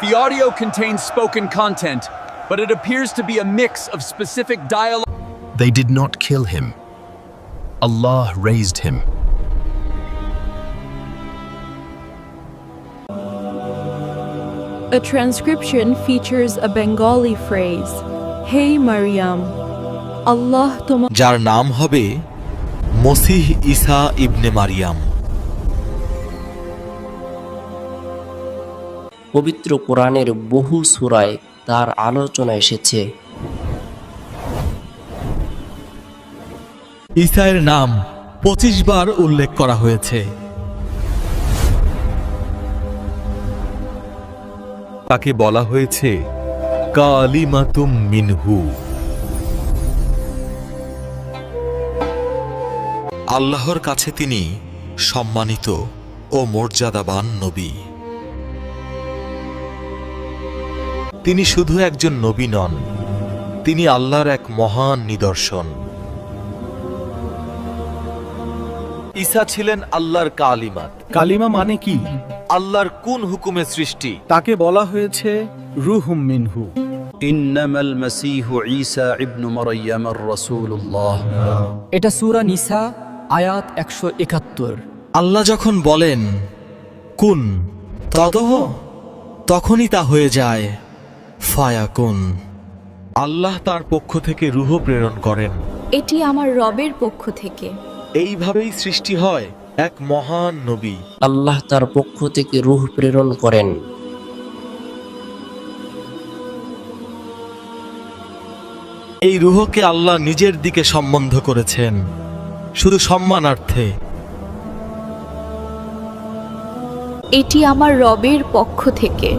The audio contains spoken content, but it appears to be a mix of specific dialogue. They did not kill him. Allah raised him. A transcription features a Bengali phrase, Hey Maryam, Allah তোমার যার নাম হবে মসিহ ঈসা ইবনে মারিয়াম। পবিত্র কোরআনের বহু সূরায় তার আলোচনা এসেছে। ঈসার নাম 25 বার উল্লেখ করা হয়েছে। তাকে বলা হয়েছে কালিমাতুম মিনহু। আল্লাহর কাছে তিনি সম্মানিত ও মর্যাদাবান নবী। তিনি শুধু একজন নবী নন, তিনি আল্লাহর এক মহান নিদর্শন। ঈসা ছিলেন আল্লাহর কালিমাত। কালিমা মানে কি? আল্লাহর কোন হুকুমে সৃষ্টি। তাকে বলা হয়েছে রুহুম মিনহু। ইন্নামাল মাসীহু ঈসা ইবনু মারইয়ামার রাসূলুল্লাহ। এটা সূরা নিসা আয়াত 171। আল্লাহ যখন বলেন কুন তদহ, তখনই তা হয়ে যায় ফায়াকুন। আল্লাহ তার পক্ষ থেকে রূহ প্রেরণ করেন। এটি আমার রবের পক্ষ থেকে। এইভাবেই সৃষ্টি হয় এক মহান নবী। আল্লাহ তার পক্ষ থেকে রূহ প্রেরণ করেন। এই রূহকে আল্লাহ নিজের দিকে সম্বন্ধ করেছেন, শুধু সম্মানার্থে। এটি আমার রবের পক্ষ থেকে।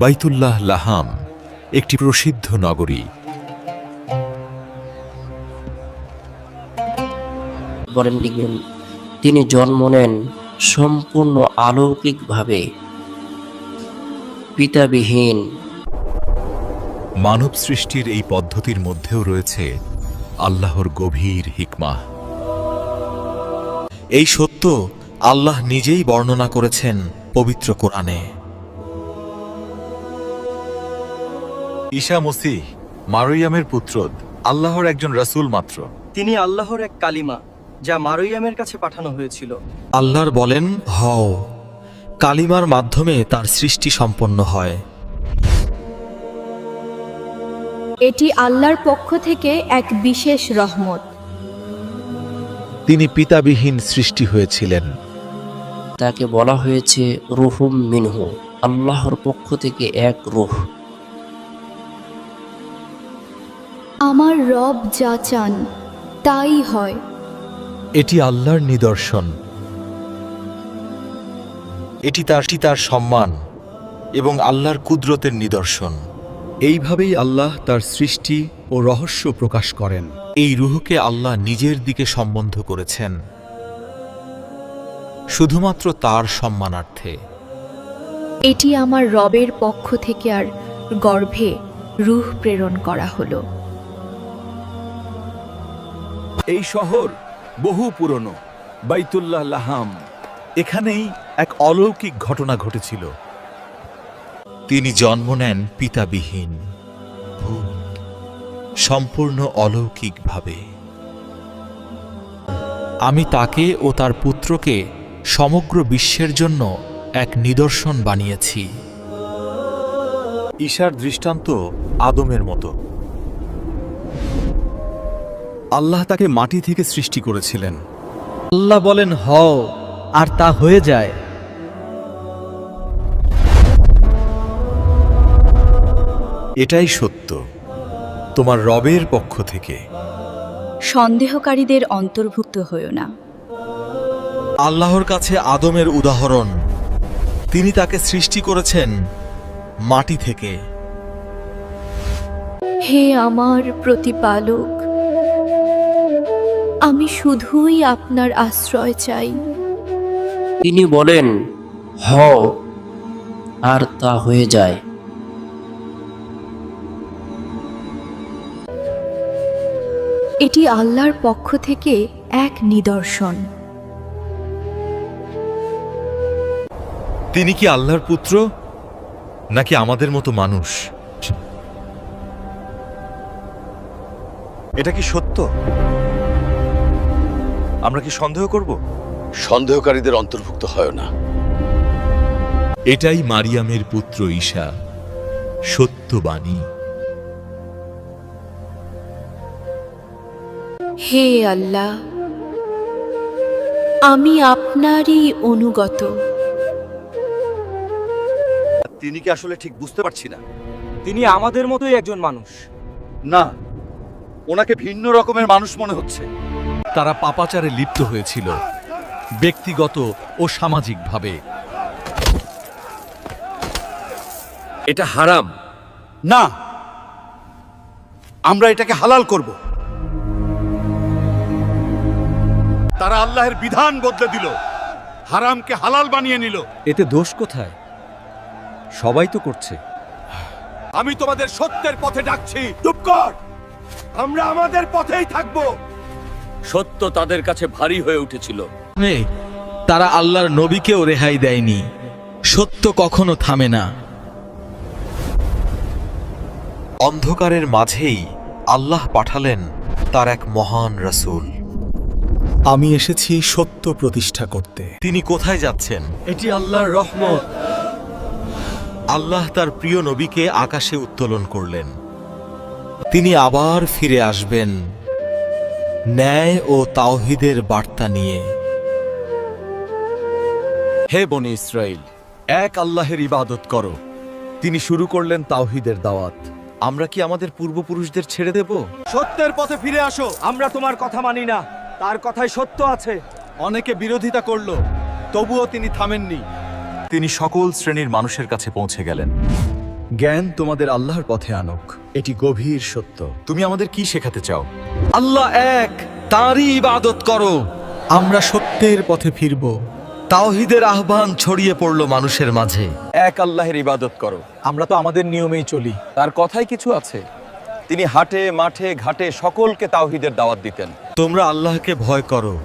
বাইতুল্লাহ লাহাম একটি প্রসিদ্ধ নগরী। বলেন লিখবেন, তিনি জন্ম নেন সম্পূর্ণ অলৌকিকভাবে, পিতাবিহীন। মানব সৃষ্টির এই পদ্ধতির মধ্যেও রয়েছে আল্লাহর গভীর হিকমাহ। এই সত্য আল্লাহ নিজেই বর্ণনা করেছেন পবিত্র কোরআনে। ঈসা মসীহ মারইয়ামের পুত্র, আল্লাহর একজন রাসূল মাত্র। তিনি আল্লাহর এক কালিমা, যা মারইয়ামের কাছে পাঠানো হয়েছিল। আল্লাহর বলেন হও, কালিমার মাধ্যমে তার সৃষ্টি সম্পন্ন হয়। এটি আল্লাহর পক্ষ থেকে এক বিশেষ রহমত। তিনি পিতাবিহীন সৃষ্টি হয়েছিলেন। তাকে বলা হয়েছে রুহুম মিনহু, আল্লাহর পক্ষ থেকে এক রূহ। আমার রব যা চান তাই হয়। এটি আল্লাহর নিদর্শন। এটি তার সম্মান এবং আল্লাহর কুদরতের নিদর্শন। এইভাবেই আল্লাহ তার সৃষ্টি ও রহস্য প্রকাশ করেন। এই রূহকে আল্লাহ নিজের দিকে সম্বন্ধ করেছেন, শুধুমাত্র তার সম্মানার্থে। এটি আমার রবের পক্ষ থেকে আর গর্ভে রূহ প্রেরণ করা হলো। এই শহর বহু পুরনো, বাইতুল্লাহ লাহাম। এখানেই এক অলৌকিক ঘটনা ঘটেছিল। তিনি জন্ম নেন পিতাবিহীন, সম্পূর্ণ অলৌকিকভাবে। আমি তাকে ও তার পুত্রকে সমগ্র বিশ্বের জন্য এক নিদর্শন বানিয়েছি। ঈসার দৃষ্টান্ত আদমের মতো। আল্লাহ তাকে মাটি থেকে সৃষ্টি করেছিলেন। আল্লাহ বলেন হও, আর তা হয়ে যায়। এটাই সত্য, তোমার রবের পক্ষ থেকে। সন্দেহকারীদের অন্তর্ভুক্ত হয়ো না। আল্লাহর কাছে আদমের উদাহরণ। তিনি তাকে সৃষ্টি করেছেন মাটি থেকে। হে আমার প্রতিপালক, আমি শুধুই আপনার আশ্রয় চাই। তিনি বলেন হও, আর তা হয়ে যায়। এটি আল্লাহর পক্ষ থেকে এক নিদর্শন। তিনি কি আল্লাহর পুত্র নাকি আমাদের মতো মানুষ? এটা কি সত্য? আমরা কি সন্দেহ করব? সন্দেহকারীদের অন্তর্ভুক্ত হয় না। এটাই মারিয়ামের পুত্র ঈশা, সত্যবাণী। হে আল্লাহ, আমি আপনারই অনুগত। তিনি কি আসলে ঠিক বুঝতে পারছি না। তিনি আমাদের মতোই একজন মানুষ। না, ওনাকে ভিন্ন রকমের মানুষ মনে হচ্ছে। তারা পাপাচারে লিপ্ত হয়েছিল, ব্যক্তিগত ও সামাজিকভাবে। এটা হারাম। না, আমরা এটাকে হালাল করব। তারা আল্লাহর বিধান বদলে দিল, হারামকে হালাল বানিয়ে নিল। এতে দোষ কোথায়? সবাই তো করছে। আমি তোমাদের সত্যের পথে ডাকছি, চুপ কর। আমরা আমাদের পথেই থাকব। সত্য তাদের কাছে ভারী হয়ে উঠেছিল। তারা আল্লাহর নবীকেও রেহাই দেয়নি। সত্য কখনো থামে না। অন্ধকারের মাঝেই আল্লাহ পাঠালেন তার এক মহান রাসূল। আমি এসেছি সত্য প্রতিষ্ঠা করতে। তিনি কোথায় যাচ্ছেন? এটি আল্লাহর রহমত। আল্লাহ তার প্রিয় নবীকে আকাশে উত্তোলন করলেন। তিনি আবার ফিরে আসবেন ন্যায় ও তাওহীদের বার্তা নিয়ে। হে বনি ইসরাইল, এক আল্লাহের ইবাদত করো। তিনি শুরু করলেন তাওহীদের দাওয়াত। আমরা কি আমাদের পূর্বপুরুষদের ছেড়ে দেব? সত্যের পথে ফিরে আসো। আমরা তোমার কথা মানি না, তার কথায় সত্য আছে। অনেকে বিরোধিতা করলো, তবুও তিনি থামেননি। তিনি সকল শ্রেণীর মানুষের কাছে পৌঁছে গেলেন। জ্ঞান তোমাদের আল্লাহর পথে আনুক, এটি গভীর সত্য। তুমি আমাদের কি শেখাতে চাও? আল্লাহ এক, তাঁরই ইবাদত করো। আমরা সত্যের পথে ফিরব। তাওহীদের আহ্বান ছড়িয়ে পড়ল মানুষের মাঝে। এক আল্লাহের ইবাদত করো। আমরা তো আমাদের নিয়মেই চলি, তার কথাই কিছু আছে। তিনি হাটে মাঠে ঘাটে সকলকে তাওহীদের দাওয়াত দিতেন। তোমরা আল্লাহকে ভয় করো,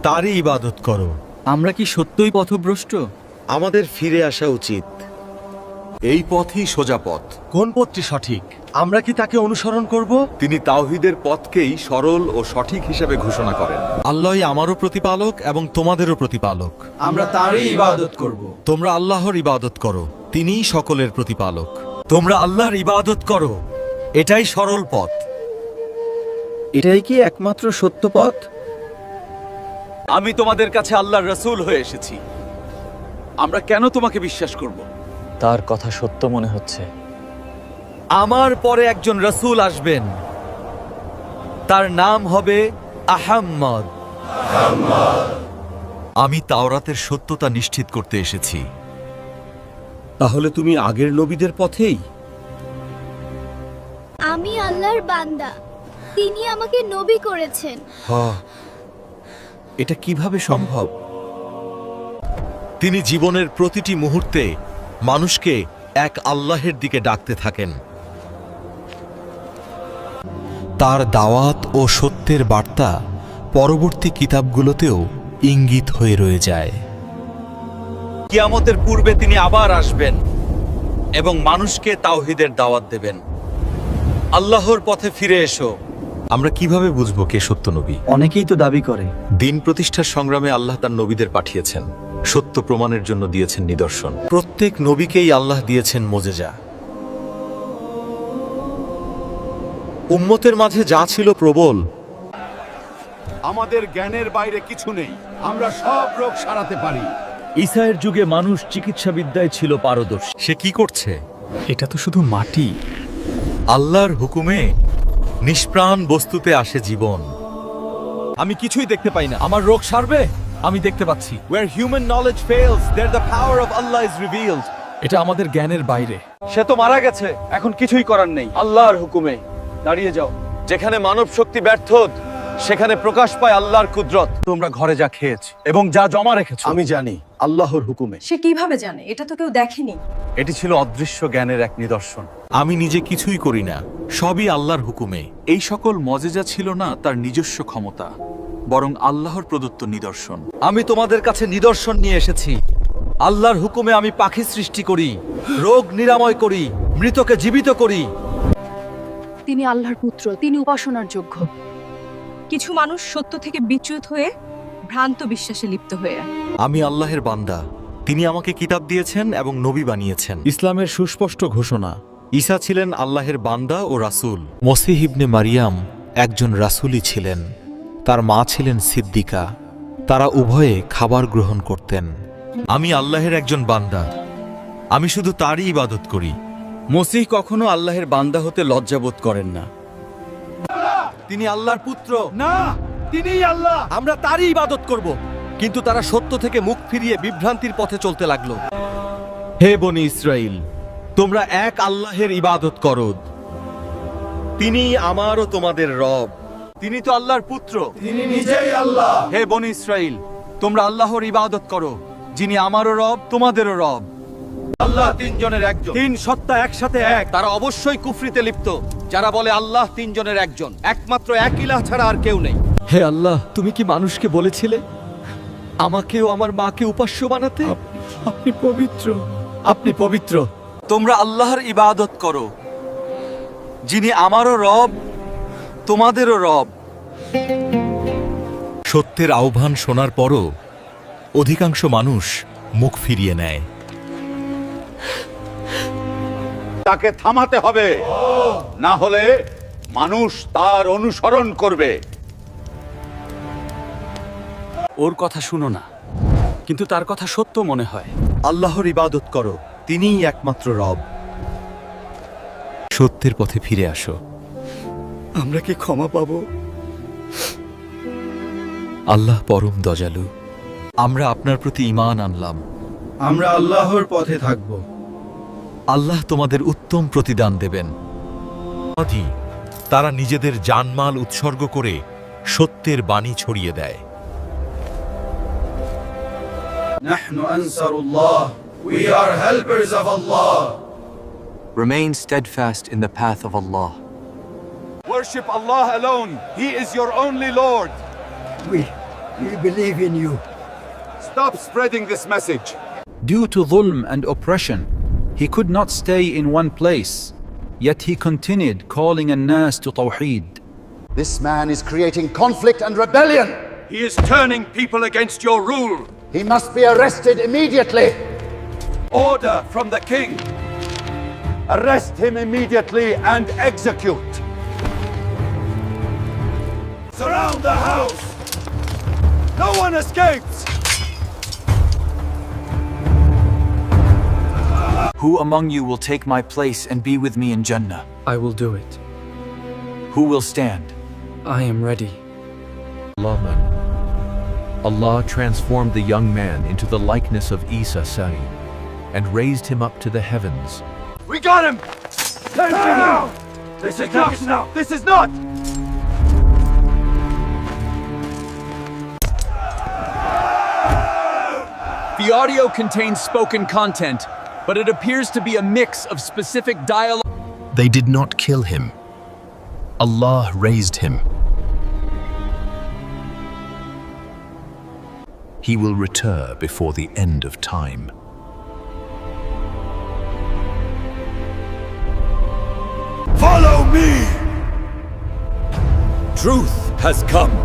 তারই ইবাদত করো। আমরা কি সত্যই পথভ্রষ্ট? আমাদের ফিরে আসা উচিত। এই পথই সোজা পথ। কোন পথটি সঠিক? আমরা কি তাকে অনুসরণ করব? তিনি তাওহীদের পথকেই সরল ও সঠিক হিসেবে ঘোষণা করেন। আল্লাহই আমারও প্রতিপালক এবং তোমাদেরও প্রতিপালক। আমরা তারই ইবাদত করব। তোমরা আল্লাহর ইবাদত করো, তিনিই সকলের প্রতিপালক। তোমরা আল্লাহর ইবাদত করো, এটাই সরল পথ। এটাই কি একমাত্র সত্য পথ? আমি তোমাদের কাছে আল্লাহর রাসূল হয়ে এসেছি। আমরা কেন তোমাকে বিশ্বাস করব? তার কথা সত্য মনে হচ্ছে। আমার পরে একজন রাসূল আসবেন, তার নাম হবে আহাম্মদ। আমি তাওরাতের সত্যতা নিশ্চিত করতে এসেছি। তাহলে তুমি আগের নবীদের পথেই? আমি আল্লাহর বান্দা, তিনি আমাকে নবী করেছেন। এটা কিভাবে সম্ভব? তিনি জীবনের প্রতিটি মুহূর্তে মানুষকে এক আল্লাহের দিকে ডাকতে থাকেন। তার দাওয়াত ও সত্যের বার্তা পরবর্তী কিতাবগুলোতেও ইঙ্গিত হয়ে রয়ে যায়। কিয়ামতের পূর্বে তিনি আবার আসবেন এবং মানুষকে তাওহীদের দাওয়াত দেবেন। আল্লাহর পথে ফিরে এসো। আমরা কিভাবে বুঝবো কে সত্য নবী? অনেকেই তো দাবি করে। দিন প্রতিষ্ঠার সংগ্রামে আল্লাহ তার নবীদের পাঠিয়েছেন, সত্য প্রমাণের জন্য দিয়েছেন নিদর্শন। প্রত্যেক নবীকেই আল্লাহ দিয়েছেন মোজেজা। উম্মতের মাঝে যা ছিল প্রবল, আমাদের জ্ঞানের বাইরে কিছু নেই। আমরা সব রোগ সারাতে পারি। ঈসার যুগে মানুষ চিকিৎসাবিদ্যায় ছিল পারদর্শী। সে কি করছে? এটা তো শুধু মাটি। আল্লাহর হুকুমে নিষ্প্রাণ বস্তুতে আসে জীবন। আমি কিছুই দেখতে পাই না। আমার রোগ সারবে? আমি দেখতে পাচ্ছি। Where human knowledge fails, there the power of Allah is revealed. এটা আমাদের জ্ঞানের বাইরে। সে তো মারা গেছে, এখন কিছুই করার নেই। আল্লাহর হুকুমে দাঁড়িয়ে যাও। যেখানে মানব শক্তি ব্যর্থ, সেখানে প্রকাশ পায় আল্লাহর কুদরত। তোমরা ঘরে যা খেয়েছ এবং যা জমা রেখেছ, আমি জানি আল্লাহর হুকুমে। সে কিভাবে জানে? এটা তো কেউ দেখেনি। এটি ছিল অদৃশ্য জ্ঞানের এক নিদর্শন। আমি নিজে কিছুই করি না, সবই আল্লাহর হুকুমে। এই সকল মজেজা ছিল না তার নিজস্ব ক্ষমতা, বরং আল্লাহর প্রদত্ত নিদর্শন। আমি তোমাদের কাছে নিদর্শন নিয়ে এসেছি। আল্লাহর হুকুমে আমি পাখি সৃষ্টি করি, রোগ নিরাময় করি, মৃতকে জীবিত করি। তিনি আল্লাহর পুত্র, তিনি উপাসনার যোগ্য। কিছু মানুষ সত্য থেকে বিচ্যুত হয়ে ভ্রান্ত বিশ্বাসে লিপ্ত হয়ে। আমি আল্লাহের বান্দা, তিনি আমাকে কিতাব দিয়েছেন এবং নবী বানিয়েছেন। ইসলামের সুস্পষ্ট ঘোষণা, ঈসা ছিলেন আল্লাহের বান্দা ও রাসূল। মসিহ ইবনে মারিয়াম একজন রাসূলই ছিলেন। তার মা ছিলেন সিদ্দিকা। তারা উভয়ে খাবার গ্রহণ করতেন। আমি আল্লাহের একজন বান্দা, আমি শুধু তারই ইবাদত করি। মসিহ কখনো আল্লাহের বান্দা হতে লজ্জাবোধ করেন না। তিনি আল্লাহর পুত্র, না, তিনিই আল্লাহ। আমরা তারই ইবাদত করব। কিন্তু তারা সত্য থেকে মুখ ফিরিয়ে বিভ্রান্তির পথে চলতে লাগলো। হে বনি ইসরাইল, তোমরা এক আল্লাহের ইবাদত করো। তিনি আমারও তোমাদের রব। তিনি তো আল্লাহর পুত্র, তিনি নিজেই আল্লাহ। হে বনি ইসরাইল, তোমরা আল্লাহর ইবাদত করো, যিনি আমারও রব, তোমাদেরও রব। আল্লাহ তিনজনের একজন। তিন সত্তা একসাথে এক। তারা অবশ্যই কুফরিতে লিপ্ত যারা বলে আল্লাহ তিনজনের একজন, একমাত্র এক ইলাহ ছাড়া আর কেউ নেই। হে আল্লাহ, তুমি কি মানুষকে বলেছিলে আমাকেও আমার মাকে উপাস্য বানাতে? আপনি পবিত্র, আপনি পবিত্র। তোমরা আল্লাহর ইবাদত করো, যিনি আমারও রব, তোমাদেরও রব। সত্যের আহ্বান শোনার পরও অধিকাংশ মানুষ মুখ ফিরিয়ে নেয়। তাকে থামাতে হবে, না হলে মানুষ তার অনুসরণ করবে। ওর কথা শুনো না, কিন্তু তার কথা সত্য মনে হয়। আল্লাহর ইবাদত করো, তিনিই একমাত্র রব। সত্যের পথে ফিরে আসো। আমরা কি ক্ষমা পাবো? আল্লাহ পরম দয়ালু। আমরা আপনার প্রতি ঈমান আনলাম। আমরা আল্লাহর পথে থাকব। আল্লাহ তোমাদের উত্তম প্রতিদান দেবেন। তারা নিজেদের জানমাল উৎসর্গ করে সত্যের বাণী ছড়িয়ে দেয়। নাহনু Ansarullah, we are helpers of Allah. Remain steadfast in the path of Allah. Worship Allah alone. He is your only Lord. We believe in you. Stop spreading this message. Due to dhulm and oppression, he could not stay in one place, yet he continued calling an-nas to Tawheed. This man is creating conflict and rebellion. He is turning people against your rule. He must be arrested immediately. Order from the king. Arrest him immediately and execute. Surround the house. No one escapes. Who among you will take my place and be with me in Jannah? I will do it. Who will stand? I am ready. Allah transformed the young man into the likeness of Isa Sari and raised him up to the heavens. We got him. Take him now. This is not. Now. This is not. The audio contains spoken content, but it appears to be a mix of specific dialogue. They did not kill him. Allah raised him. He will return before the end of time. Follow me. Truth has come.